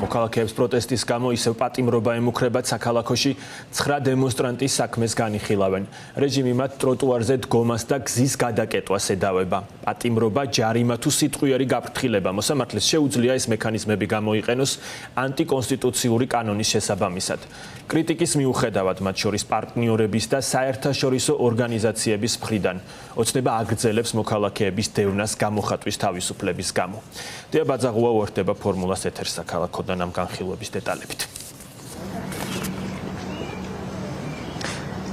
მოქალაქეებს პროტესტის გამო ისევ პატიმრობა ემუქრებათ საქალაქოში 9 დემონსტრანტის საქმეს განიხილავენ. რეჟიმი მათ ტროტუარზე დგომას და გზის გადაკეტვას ედავება. პატიმრობა, ჯარიმა თუ სიტყვიერი გაფრთხილება მოსამართლეს შეუძლია ეს მექანიზმები გამოიყენოს ანტიკონსტიტუციური კანონის შესაბამისად. კრიტიკის მიუხედავად მათ შორის პარტნიორების და საერთაშორისო ორგანიზაციების მხრიდან ოცნება აგრძელებს მოქალაქეების დევნას გამოხატვის თავისუფლების გამო. დია ბაძაღუა უერთდება ფორმულას ეთერს საქალაქოდან ამ განხილვების დეტალებით.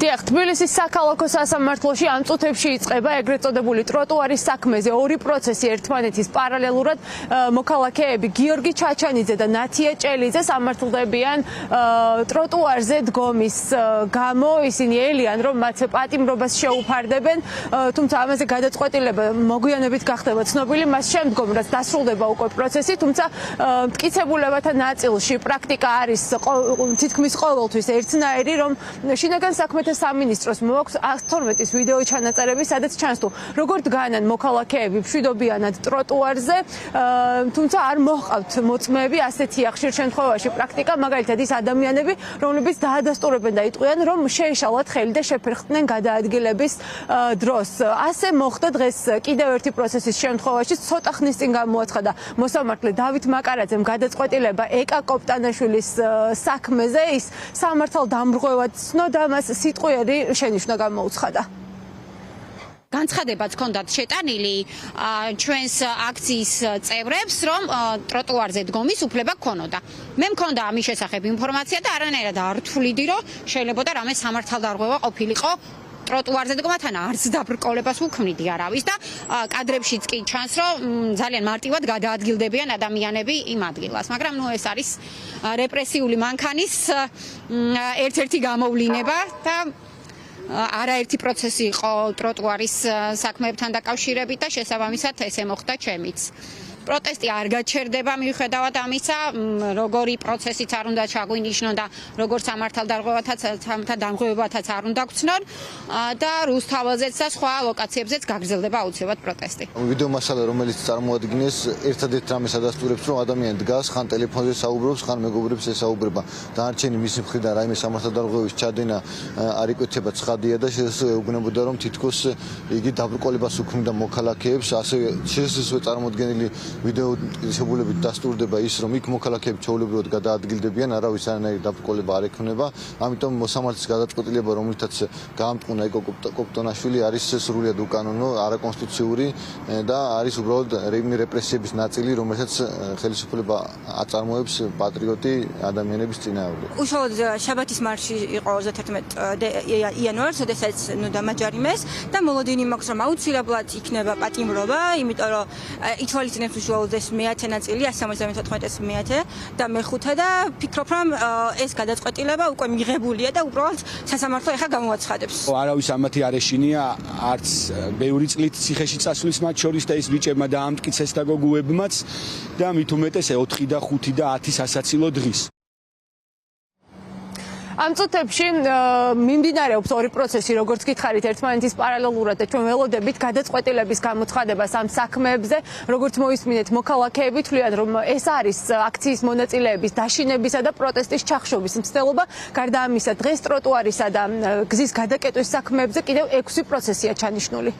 თბილისის საქალაქო სასამართლოში ამ წუთებში იწყება ეგრეთ წოდებული ტროტუარის საქმეზე ორი პროცესი ერთმანეთის პარალელურად. მოქალაქეები გიორგი ჩაჩანიძე და ნათია ჭელიძე სამართლდებიან ტროტუარზე დგომის გამო. ისინი ელიან, რომ მათ პატიმრობას შეუფარდებენ, თუმცა ამაზე გადაწყვეტილება მოგვიანებით გახდება ცნობილი მას შემდგომ, რაც დასრულდება უკვე პროცესი, თუმცა მტკიცებულებათა ნაწილში პრაქტიკა არის თითქმის ყოველთვის ერთნაირი, რომ შინაგან საქმეთა სამინისტროს მოაქვს 112-ის ვიდეო ჩანაწერები, სადაც ჩანს თუ როგორ დგანან მოქალაქეები მშვიდობიანად ტროტუარზე, თუმცა არ მოჰყავთ მოწმეები. ასეთია ხშირ შემთხვევაში პრაქტიკა, მაგალითად ის ადამიანები, რომლებიც დაადასტურებენ და იტყვიან, რომ შეეშალათ ხელი და შეფერხდნენ გადაადგილების დროს. ასე მოხდა დღეს კიდევ ერთი პროცესის შემთხვევაში, ცოტა ხნის წინ გამოაცხადა მოსამართლე დავით მაკარაძემ გადაწყვეტილება ეკა კოპტანაშვილის საქმეზე. ის სამართალდამრღვევად ცნოდა, მას სიტყვიერი შენიშვნა გამოუცხადა. განცხადებაც ჰქონდათ შეტანილი ჩვენს აქციის წევრებს, რომ ტროტუარზე დგომის უფლება ჰქონოდა. მე მქონდა ამის შესახებ ინფორმაცია და არანაირად არ თვლიდი, რომ შეიძლება რამე სამართალდარღვევა ყოფილიყო ტროტუარზე დგომათან არც დაბრკოლებას უქმნიდი არავის და კადრებშიც კი ჩანს, რომ ძალიან მარტივად გადაადგილდებიან ადამიანები იმ ადგილას. მაგრამ ეს არის რეპრესიული მანქანის ერთ-ერთი გამოვლინება და არაერთი პროცესი იყო ტროტუარის საქმეებთან დაკავშირებით და შესაბამისად ესე მოხდა ჩემიც. პროტესტი არ გაჩერდება მიუხედავად ამისა, როგორი პროცესიც არ უნდა ჩაგვინიშნონ და როგორც სამართალდამრღვევებათაც არ უნდა გვცნონ და რუსთაველზეც და სხვა ლოკაციებზეც გაგრძელდება აუცილებლად პროტესტი. ვიდეო მასალა, რომელიც წარმოადგენს ერთადერთ რამეს ადასტურებს, რომ ადამიანი დგას, ხან ტელეფონზე საუბრობს, ხან მეგობრებს ესაუბრება. დანარჩენი მისი მხრიდან რაიმე სამართალდამრღვევის ჩადენა არ იკვეთება ცხადია და შეეუბნებოდა, რომ თითქოს იგი დაბრკოლებას უქმნიდა მოქალაქეებს, ასევე შესაძლოა წარმოდგენილი ვიდეო შესაბამისად დასტურდება ის, რომ იქ მოქალაქეები ჩვეულებრივად გადაადგილდებიან, არავის არანაირი დაბრკოლება არ ექნება. ამიტომ მოსამართლის გადაწყვეტილება, რომლითაც გაამტყუნა ეკა კოპტანაშვილი, არის სრულიად უკანონო, არაკონსტიტუციური და არის უბრალოდ რეპრესიების ნაწილი, რომელსაც ხელისუფლება აწარმოებს პატრიოტი ადამიანების წინააღმდეგ. უშუალოდ შაბათის მარში იყო 31 იანვარს, როდესაც დამაჯარიმეს და მოლოდინი მაქვს, რომ აუცილებლად იქნება პატიმრობა, იმიტომ რომ ითვალისწინებს უშუალოდ ეს მეათე ნაწილი 174-ის მეათე და მეხუთე და ფიქრობ, რომ ეს გადაწყვეტილება უკვე მიღებულია და უბრალოდ სასამართლო ეხა გამოაცხადებს. არავის ამათი არ ეშინია, არც ბევრი წლით ციხეში წასვლის მათ შორის და ის ბიჭებმა დაამტკიცეს და გოგუებმაც და მით უმეტეს 4 და 5 და 10 სასაცილო დღის. ამ წუთებში მიმდინარეობს ორი პროცესი, როგორც გითხარით, ერთმანეთის პარალელურად და ჩვენ ველოდებით გადაწყვეტილების გამოცხადებას ამ საქმეებზე. როგორც მოისმინეთ, მოქალაქეები თვლიან, რომ ეს არის აქციის მონაწილეების დაშინებისა და პროტესტის ჩახშობის მცდელობა. გარდა ამისა, დღეს ტროტუარისა და გზის გადაკეტვის საქმეებზე კიდევ 6 პროცესია ჩანიშნული.